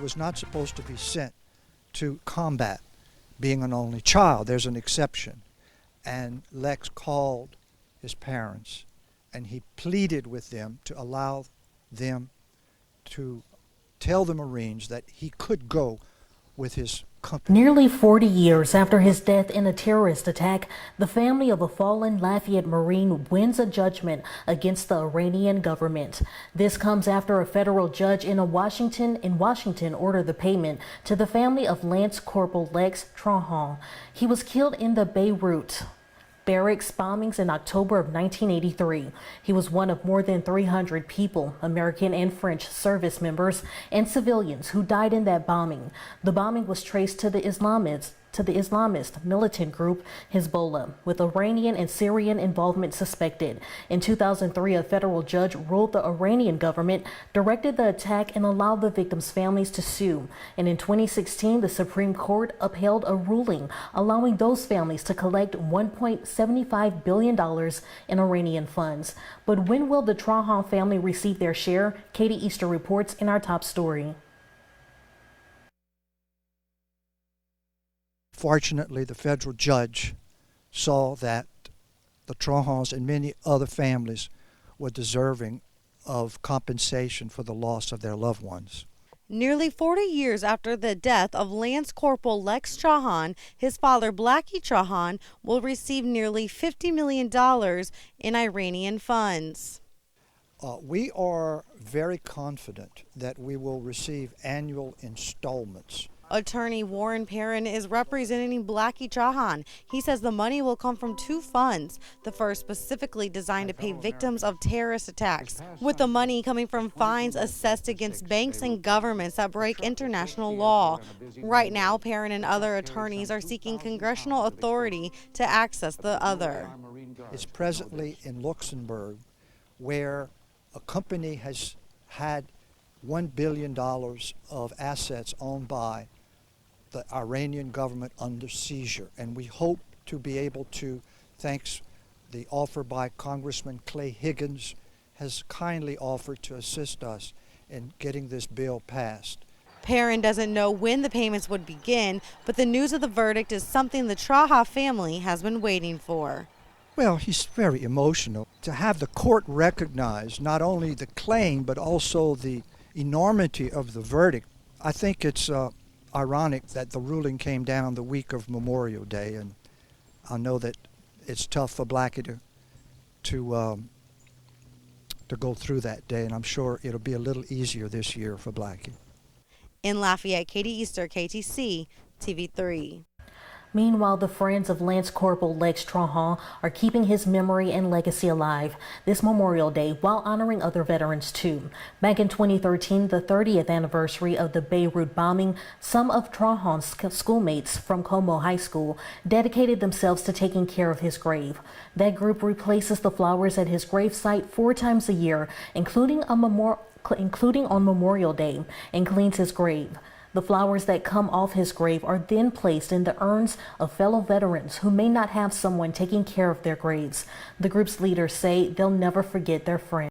was not supposed to be sent to combat, being an only child. There's an exception. And Lex called his parents, and he pleaded with them to allow them to tell the Marines that he could go with his company. Nearly 40 years after his death in a terrorist attack, the family of a fallen Lafayette Marine wins a judgment against the Iranian government. This comes after a federal judge in Washington ordered the payment to the family of Lance Corporal Lex Trahan. He was killed in the Beirut barracks bombings in October of 1983. He was one of more than 300 people, American and French service members and civilians, who died in that bombing. The bombing was traced to the Islamist militant group Hezbollah, with Iranian and Syrian involvement suspected. In 2003, a federal judge ruled the Iranian government directed the attack and allowed the victims' families to sue. And in 2016, the Supreme Court upheld a ruling allowing those families to collect $1.75 billion in Iranian funds. But when will the Trahan family receive their share? Katie Easter reports in our top story. Fortunately, the federal judge saw that the Trahans and many other families were deserving of compensation for the loss of their loved ones. Nearly 40 years after the death of Lance Corporal Lex Trahan, his father Blackie Trahan will receive nearly $50 million in Iranian funds. We are very confident that we will receive annual installments. Attorney Warren Perrin is representing Blackie Trahan. He says the money will come from two funds, the first specifically designed to pay victims of terrorist attacks, with the money coming from fines assessed against banks and governments that break international law. Right now, Perrin and other attorneys are seeking congressional authority to access the other. It's presently in Luxembourg, where a company has had $1 billion of assets owned by the Iranian government under seizure. And we hope to be able to, thanks the offer by Congressman Clay Higgins, has kindly offered to assist us in getting this bill passed. Perrin doesn't know when the payments would begin, but the news of the verdict is something the Trahan family has been waiting for. Well, he's very emotional. To have the court recognize not only the claim, but also the enormity of the verdict. I think it's ironic that the ruling came down the week of Memorial Day, and I know that it's tough for Blackie to go through that day, and I'm sure it'll be a little easier this year for Blackie. In Lafayette, Katie Easter, KTC, TV3. Meanwhile, the friends of Lance Corporal Lex Trahan are keeping his memory and legacy alive this Memorial Day while honoring other veterans too. Back in 2013, the 30th anniversary of the Beirut bombing, some of Trahan's schoolmates from Como High School dedicated themselves to taking care of his grave. That group replaces the flowers at his gravesite 4 times a year, including on Memorial Day, and cleans his grave. The flowers that come off his grave are then placed in the urns of fellow veterans who may not have someone taking care of their graves. The group's leaders say they'll never forget their friend.